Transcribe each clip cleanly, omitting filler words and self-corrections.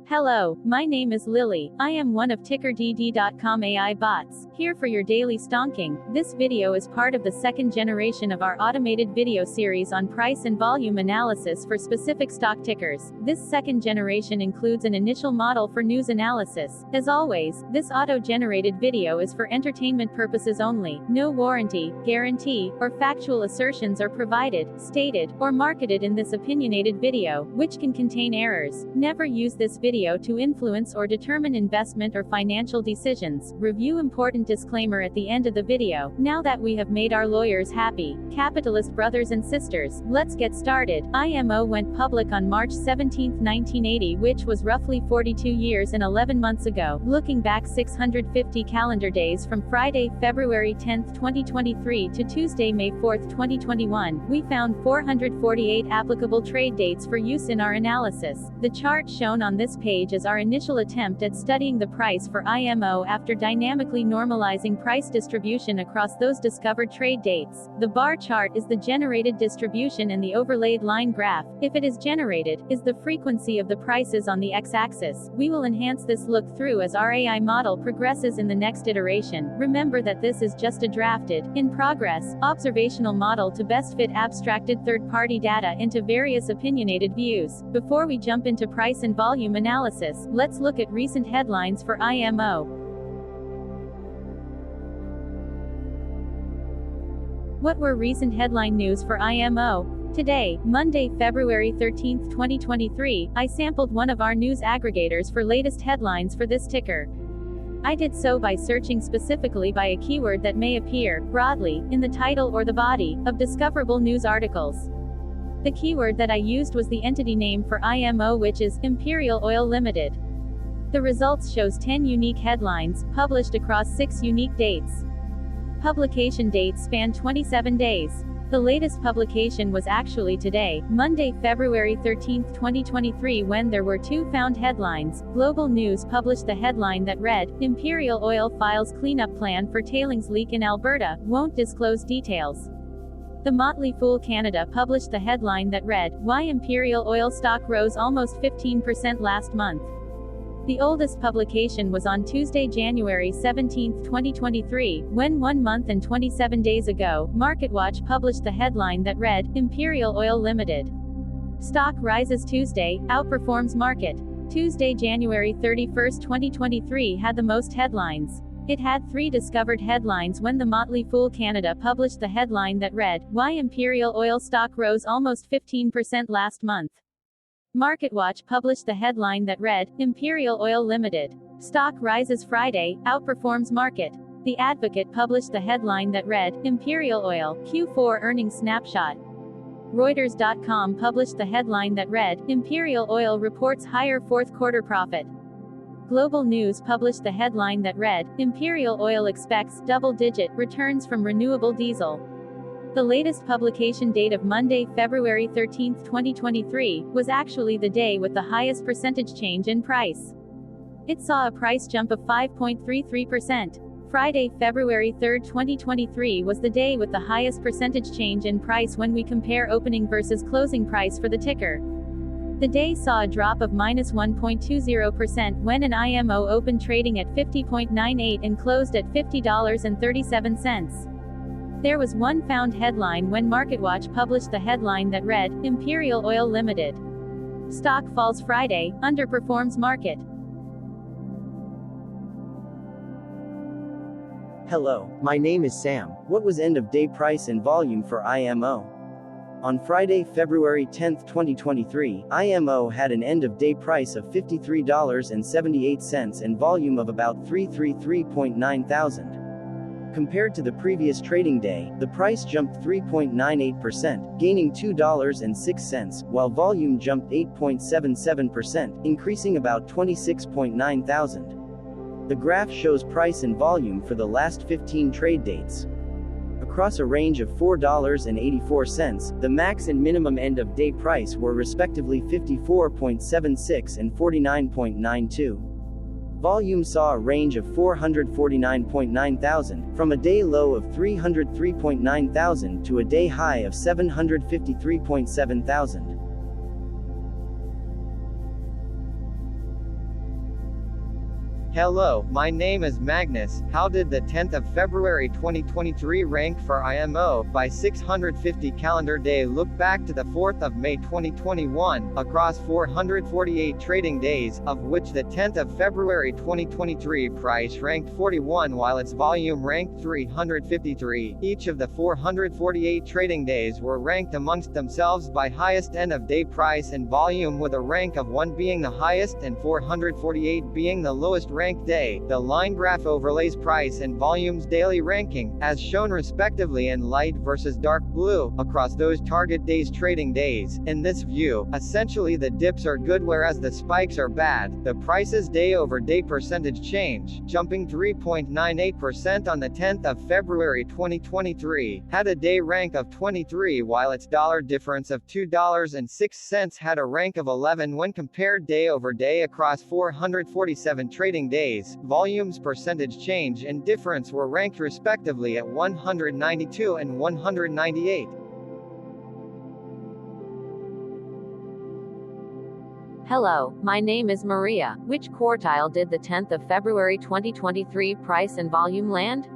Hello, my name is Lily. I am one of TickerDD.com AI bots, here for your daily stonking. This video is part of the second generation of our automated video series on price and volume analysis for specific stock tickers. This second generation includes an initial model for news analysis. As always, this auto-generated video is for entertainment purposes only. No warranty, guarantee, or factual assertions are provided, stated, or marketed in this opinionated video, which can contain errors. Never use this video to influence or determine investment or financial decisions. Review important disclaimer at the end of the video. Now that we have made our lawyers happy, capitalist brothers and sisters, let's get started. IMO went public on March 17, 1980, which was roughly 42 years and 11 months ago. Looking back 650 calendar days from Friday, February 10, 2023 to Tuesday, May 4, 2021, we found 448 applicable trade dates for use in our analysis. The chart shown on this page is our initial attempt at studying the price for IMO after dynamically normalizing price distribution across those discovered trade dates. The bar chart is the generated distribution and the overlaid line graph, if it is generated, is the frequency of the prices on the x-axis. We will enhance this look through as our AI model progresses in the next iteration. Remember that this is just a drafted, in progress, observational model to best fit abstracted third-party data into various opinionated views. Before we jump into price and volume analysis, let's look at recent headlines for IMO. What were recent headline news for IMO? Today, Monday, February 13, 2023, I sampled one of our news aggregators for latest headlines for this ticker. I did so by searching specifically by a keyword that may appear, broadly, in the title or the body, of discoverable news articles. The keyword that I used was the entity name for IMO, which is Imperial Oil Limited. The results shows 10 unique headlines, published across 6 unique dates. Publication dates span 27 days. The latest publication was actually today, Monday, February 13, 2023, when there were 2 found headlines. Global News published the headline that read, Imperial Oil files cleanup plan for tailings leak in Alberta, won't disclose details. The Motley Fool Canada published the headline that read, Why Imperial Oil stock rose almost 15% last month. The oldest publication was on Tuesday, January 17, 2023, when 1 month and 27 days ago, MarketWatch published the headline that read, Imperial Oil Limited. Stock rises Tuesday, outperforms market. Tuesday, January 31, 2023 had the most headlines. It had 3 discovered headlines when the Motley Fool Canada published the headline that read, Why Imperial Oil stock rose almost 15% last month. MarketWatch published the headline that read, Imperial Oil Limited. Stock rises Friday, outperforms market. The Advocate published the headline that read, Imperial Oil, Q4 earnings snapshot. Reuters.com published the headline that read, Imperial Oil reports higher fourth quarter profit. Global News published the headline that read, Imperial Oil expects double-digit returns from renewable diesel. The latest publication date of Monday, February 13, 2023, was actually the day with the highest percentage change in price. It saw a price jump of 5.33%. Friday, February 3, 2023 was the day with the highest percentage change in price when we compare opening versus closing price for the ticker. The day saw a drop of -1.20% when an IMO opened trading at 50.98 and closed at $50.37. There was one found headline when MarketWatch published the headline that read, Imperial Oil Limited. Stock falls Friday, underperforms market. Hello, my name is Sam. What was end of day price and volume for IMO? On Friday, February 10, 2023, IMO had an end-of-day price of $53.78 and volume of about 333.9 thousand. Compared to the previous trading day, the price jumped 3.98%, gaining $2.06, while volume jumped 8.77%, increasing about 26.9 thousand. The graph shows price and volume for the last 15 trade dates. Across a range of $4.84, the max and minimum end-of-day price were respectively 54.76 and 49.92. Volume saw a range of 449.9 thousand, from a day low of 303.9 thousand to a day high of 753.7 thousand. Hello, my name is Magnus. How did the 10th of February 2023 rank for IMO by 650 calendar day? Look back to the 4th of May 2021, across 448 trading days, of which the 10th of February 2023 price ranked 41 while its volume ranked 353. Each of the 448 trading days were ranked amongst themselves by highest end of day price and volume, with a rank of 1 being the highest and 448 being the lowest ranked day. The line graph overlays price and volume's daily ranking, as shown respectively in light versus dark blue, across those target days trading days. In this view, essentially the dips are good whereas the spikes are bad. The price's day-over-day percentage change, jumping 3.98% on the 10th of February 2023, had a day rank of 23 while its dollar difference of $2.06 had a rank of 11 when compared day over day across 447 trading days. Volume's percentage change and difference were ranked respectively at 192 and 198. Hello, my name is Maria. Which quartile did the 10th of February 2023 price and volume land?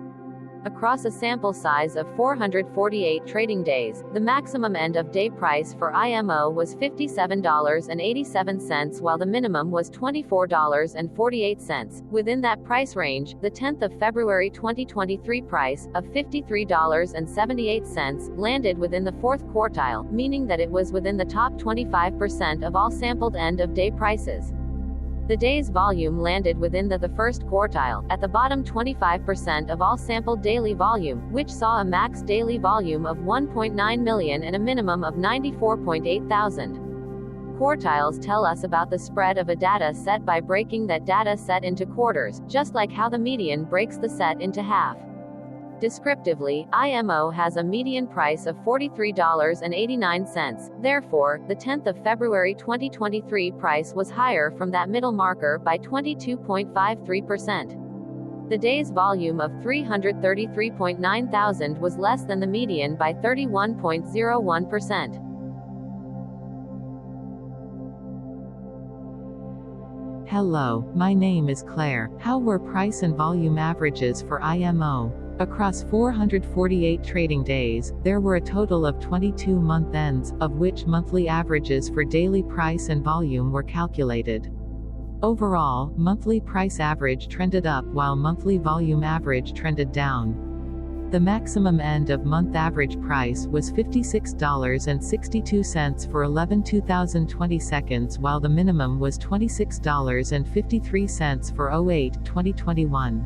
Across a sample size of 448 trading days, the maximum end-of-day price for IMO was $57.87 while the minimum was $24.48. Within that price range, the 10th of February 2023 price, of $53.78, landed within the fourth quartile, meaning that it was within the top 25% of all sampled end-of-day prices. The day's volume landed within the first quartile, at the bottom 25% of all sampled daily volume, which saw a max daily volume of 1.9 million and a minimum of 94.8 thousand. Quartiles tell us about the spread of a data set by breaking that data set into quarters, just like how the median breaks the set into half. Descriptively, IMO has a median price of $43.89. Therefore, the 10th of February 2023 price was higher from that middle marker by 22.53%. The day's volume of 333.9 thousand was less than the median by 31.01%. Hello, my name is Claire. How were price and volume averages for IMO? Across 448 trading days, there were a total of 22 month ends, of which monthly averages for daily price and volume were calculated. Overall, monthly price average trended up while monthly volume average trended down. The maximum end of month average price was $56.62 for 11/2020 seconds while the minimum was $26.53 for 08/2021.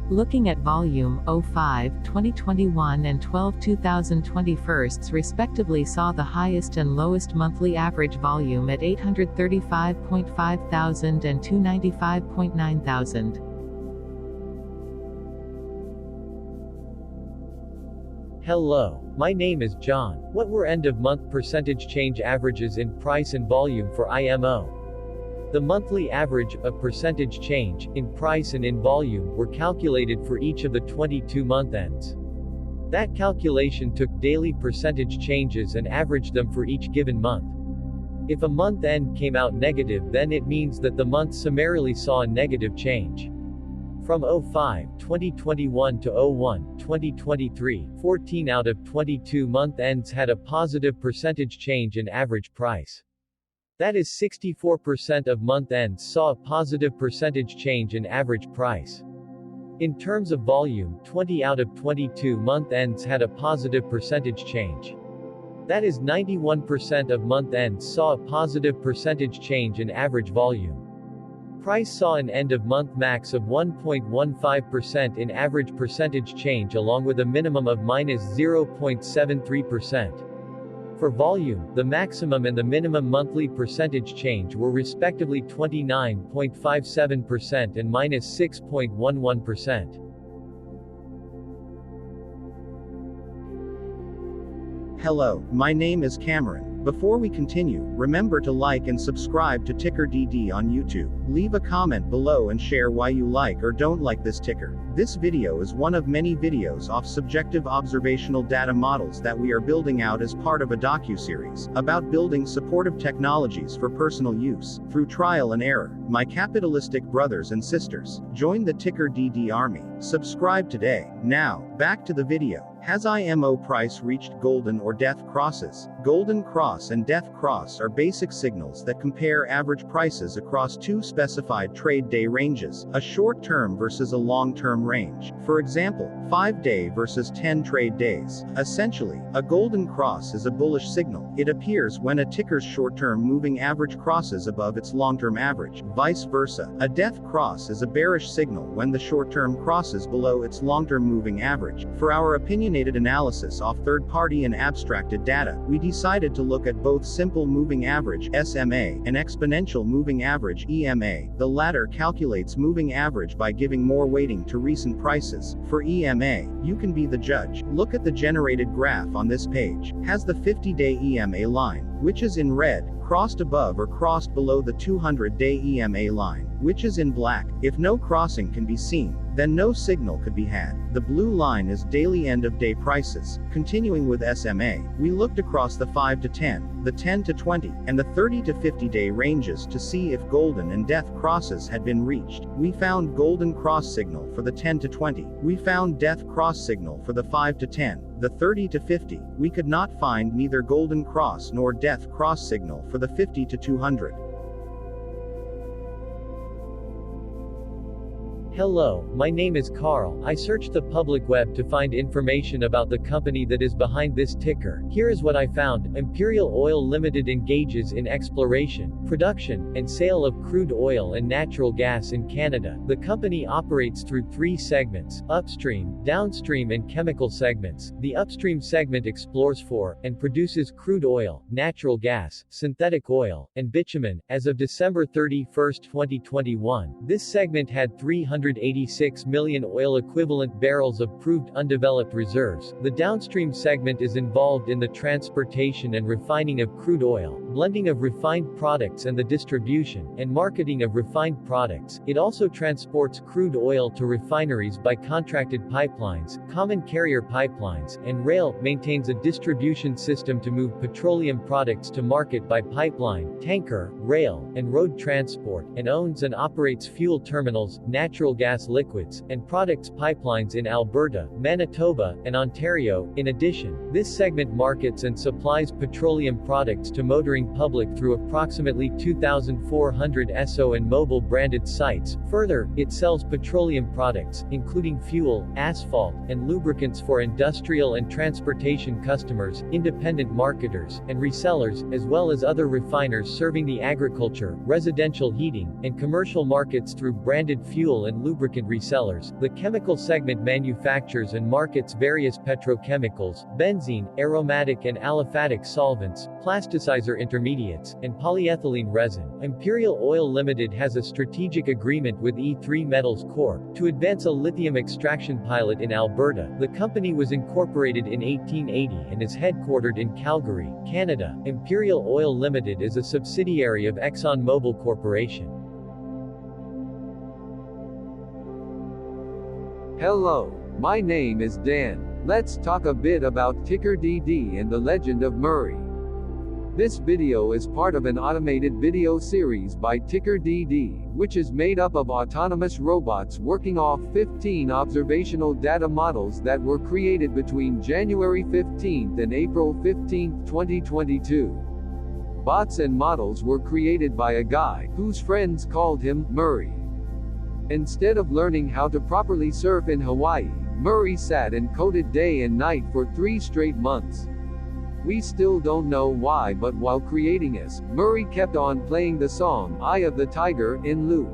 Looking at volume, 05/2021 and 12/2021 respectively saw the highest and lowest monthly average volume at 835.5 thousand and 295.9 thousand. Hello, my name is John. What were end-of-month percentage change averages in price and volume for IMO? The monthly average of percentage change, in price and in volume, were calculated for each of the 22 month ends. That calculation took daily percentage changes and averaged them for each given month. If a month end came out negative, then it means that the month summarily saw a negative change. From 05/2021 to 01/2023, 14 out of 22 month ends had a positive percentage change in average price. That is 64% of month ends saw a positive percentage change in average price. In terms of volume, 20 out of 22 month ends had a positive percentage change. That is 91% of month ends saw a positive percentage change in average volume. Price saw an end-of-month max of 1.15% in average percentage change along with a minimum of -0.73%. For volume, the maximum and the minimum monthly percentage change were respectively 29.57% and -6.11%. Hello, my name is Cameron. Before we continue, remember to like and subscribe to TickerDD on YouTube. Leave a comment below and share why you like or don't like this ticker. This video is one of many videos off subjective observational data models that we are building out as part of a docu-series about building supportive technologies for personal use, through trial and error. My capitalistic brothers and sisters, join the TickerDD army. Subscribe today. Now, back to the video. Has IMO price reached golden or death crosses? Golden cross and death cross are basic signals that compare average prices across two specified trade day ranges, a short-term versus a long-term range. For example, 5-day versus 10 trade days. Essentially, a golden cross is a bullish signal. It appears when a ticker's short-term moving average crosses above its long-term average. Vice versa, a death cross is a bearish signal when the short-term crosses below its long-term moving average. For our opinion analysis off third-party and abstracted data, we decided to look at both simple moving average (SMA) and exponential moving average (EMA). The latter calculates moving average by giving more weighting to recent prices. For EMA, you can be the judge. Look at the generated graph on this page. Has the 50-day EMA line, which is in red, crossed above or crossed below the 200-day EMA line, which is in black? If no crossing can be seen, then no signal could be had. The blue line is daily end-of-day prices. Continuing with SMA, we looked across the 5 to 10, the 10 to 20, and the 30 to 50-day ranges to see if golden and death crosses had been reached. We found golden cross signal for the 10 to 20. We found death cross signal for the 5 to 10. The 30 to 50, we could not find neither golden cross nor death cross signal for the 50 to 200. Hello, my name is Carl. I searched the public web to find information about the company that is behind this ticker. Here is what I found. Imperial Oil Limited engages in exploration, production, and sale of crude oil and natural gas in Canada. The company operates through three segments: upstream, downstream and chemical segments. The upstream segment explores for, and produces crude oil, natural gas, synthetic oil, and bitumen. As of December 31, 2021, this segment had 386 million oil equivalent barrels of proved undeveloped reserves. The downstream segment is involved in the transportation and refining of crude oil, blending of refined products and the distribution and marketing of refined products. It also transports crude oil to refineries by contracted pipelines, common carrier pipelines, and rail, maintains a distribution system to move petroleum products to market by pipeline, tanker, rail, and road transport, and owns and operates fuel terminals, natural gas liquids, and products pipelines in Alberta, Manitoba, and Ontario. In addition, this segment markets and supplies petroleum products to motoring public through approximately 2,400 Esso and mobile branded sites. Further, it sells petroleum products, including fuel, asphalt, and lubricants for industrial and transportation customers, independent marketers, and resellers, as well as other refiners serving the agriculture, residential heating, and commercial markets through branded fuel and lubricant resellers. The chemical segment manufactures and markets various petrochemicals, benzene, aromatic and aliphatic solvents, plasticizer intermediates, and polyethylene resin. Imperial Oil Limited has a strategic agreement with E3 Metals Corp. to advance a lithium extraction pilot in Alberta. The company was incorporated in 1880 and is headquartered in Calgary, Canada. Imperial Oil Limited is a subsidiary of ExxonMobil Corporation. Hello, my name is Dan. Let's talk a bit about TickerDD and the Legend of Murray. This video is part of an automated video series by TickerDD, which is made up of autonomous robots working off 15 observational data models that were created between January 15 and April 15, 2022. Bots and models were created by a guy whose friends called him Murray. Instead of learning how to properly surf in Hawaii, Murray sat and coded day and night for 3 straight months. We still don't know why, but while creating us, Murray kept on playing the song Eye of the Tiger in loop.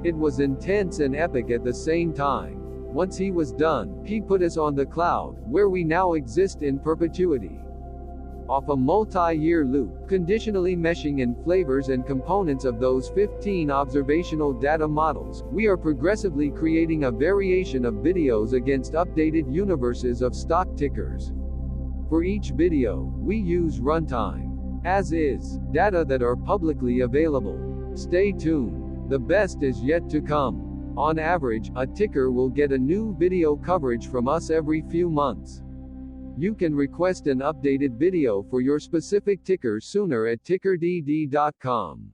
It was intense and epic at the same time. Once he was done, he put us on the cloud, where we now exist in perpetuity. Off a multi-year loop, conditionally meshing in flavors and components of those 15 observational data models, we are progressively creating a variation of videos against updated universes of stock tickers. For each video, we use runtime. as is data that are publicly available. Stay tuned. The best is yet to come. On average, a ticker will get a new video coverage from us every few months. You can request an updated video for your specific ticker sooner at TickerDD.com.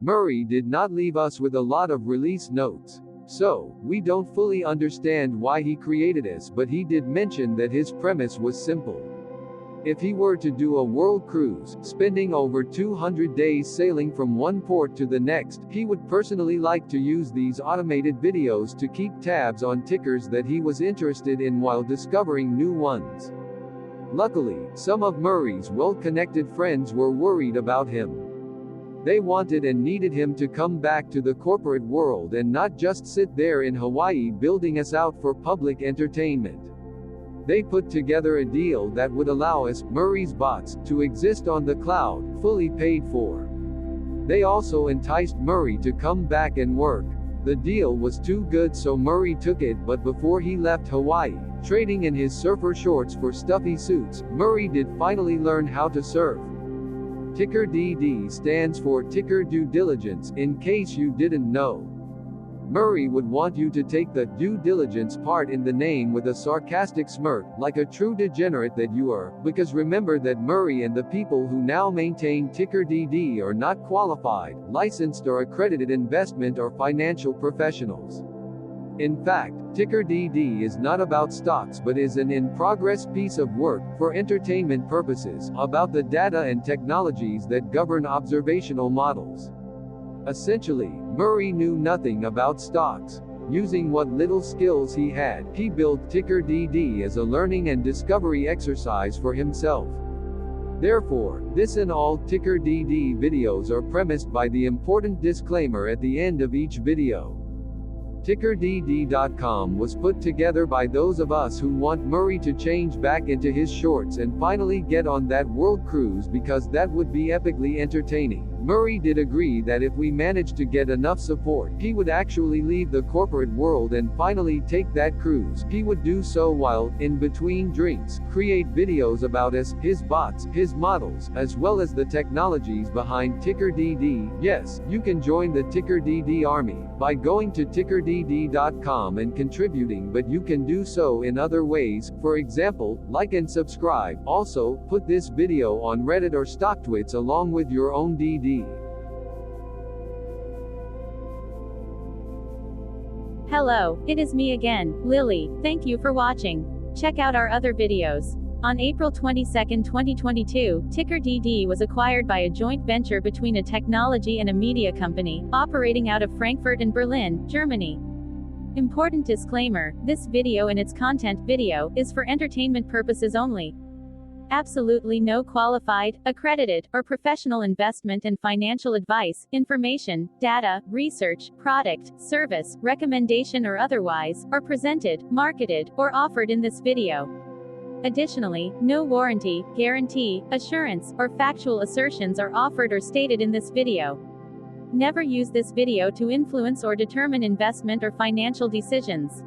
Murray did not leave us with a lot of release notes, so we don't fully understand why he created us, but he did mention that his premise was simple. If he were to do a world cruise, spending over 200 days sailing from one port to the next, he would personally like to use these automated videos to keep tabs on tickers that he was interested in while discovering new ones. Luckily, some of Murray's well-connected friends were worried about him. They wanted and needed him to come back to the corporate world and not just sit there in Hawaii building us out for public entertainment. They put together a deal that would allow us, Murray's bots, to exist on the cloud, fully paid for. They also enticed Murray to come back and work. The deal was too good, so Murray took it, but before he left Hawaii, trading in his surfer shorts for stuffy suits, Murray did finally learn how to surf. TickerDD stands for Ticker Due Diligence, in case you didn't know. Murray would want you to take the due diligence part in the name with a sarcastic smirk, like a true degenerate that you are, because remember that Murray and the people who now maintain TickerDD are not qualified, licensed or accredited investment or financial professionals. In fact, TickerDD is not about stocks but is an in-progress piece of work, for entertainment purposes, about the data and technologies that govern observational models. Essentially, Murray knew nothing about stocks. Using what little skills he had, he built TickerDD as a learning and discovery exercise for himself. Therefore, this and all TickerDD videos are premised by the important disclaimer at the end of each video. TickerDD.com was put together by those of us who want Murray to change back into his shorts and finally get on that world cruise, because that would be epically entertaining. Murray did agree that if we managed to get enough support, he would actually leave the corporate world and finally take that cruise. He would do so while, in between drinks, create videos about us, his bots, his models, as well as the technologies behind TickerDD. Yes, you can join the TickerDD army by going to TickerDD.com and contributing, but you can do so in other ways. For example, like and subscribe. Also, put this video on Reddit or StockTwits along with your own DD. Hello, it is me again, Lily. Thank you for watching. Check out our other videos. On April 22, 2022, TickerDD was acquired by a joint venture between a technology and a media company, operating out of Frankfurt and Berlin, Germany. Important disclaimer, this video and its content video is for entertainment purposes only. Absolutely no qualified, accredited, or professional investment and financial advice, information, data, research, product, service, recommendation or otherwise, are presented, marketed, or offered in this video. Additionally, no warranty, guarantee, assurance, or factual assertions are offered or stated in this video. Never use this video to influence or determine investment or financial decisions.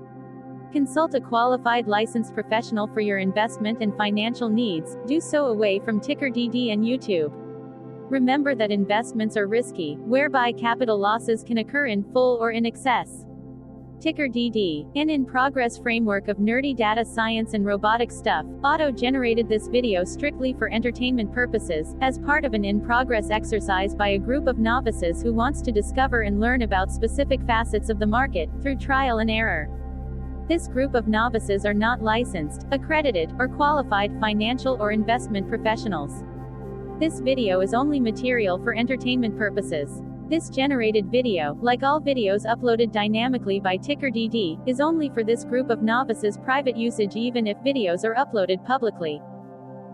Consult a qualified licensed professional for your investment and financial needs. Do so away from TickerDD and YouTube. Remember that investments are risky, whereby capital losses can occur in full or in excess. TickerDD, an in-progress framework of nerdy data science and robotic stuff, auto-generated this video strictly for entertainment purposes, as part of an in-progress exercise by a group of novices who wants to discover and learn about specific facets of the market, through trial and error. This group of novices are not licensed, accredited, or qualified financial or investment professionals. This video is only material for entertainment purposes. This generated video, like all videos uploaded dynamically by TickerDD, is only for this group of novices' private usage even if videos are uploaded publicly.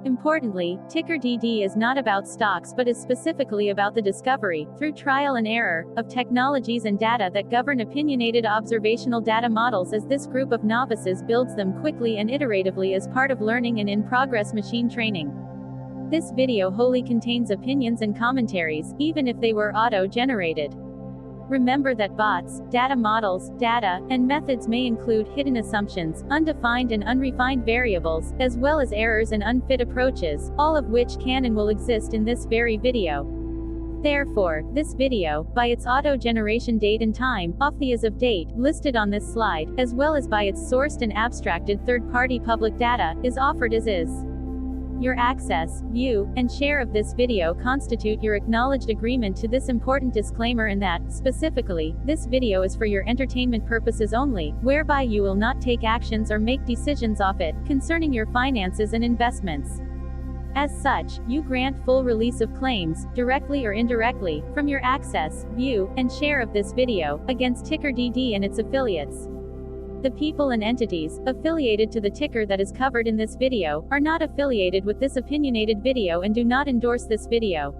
Importantly, TickerDD is not about stocks but is specifically about the discovery, through trial and error, of technologies and data that govern opinionated observational data models as this group of novices builds them quickly and iteratively as part of learning and in-progress machine training. This video wholly contains opinions and commentaries, even if they were auto-generated. Remember that bots, data models, data, and methods may include hidden assumptions, undefined and unrefined variables, as well as errors and unfit approaches, all of which can and will exist in this very video. Therefore, this video, by its auto-generation date and time, off the as of date, listed on this slide, as well as by its sourced and abstracted third-party public data, is offered as is. Your access, view, and share of this video constitute your acknowledged agreement to this important disclaimer and that, specifically, this video is for your entertainment purposes only, whereby you will not take actions or make decisions off it, concerning your finances and investments. As such, you grant full release of claims, directly or indirectly, from your access, view, and share of this video, against TickerDD and its affiliates. The people and entities affiliated to the ticker that is covered in this video are not affiliated with this opinionated video and do not endorse this video.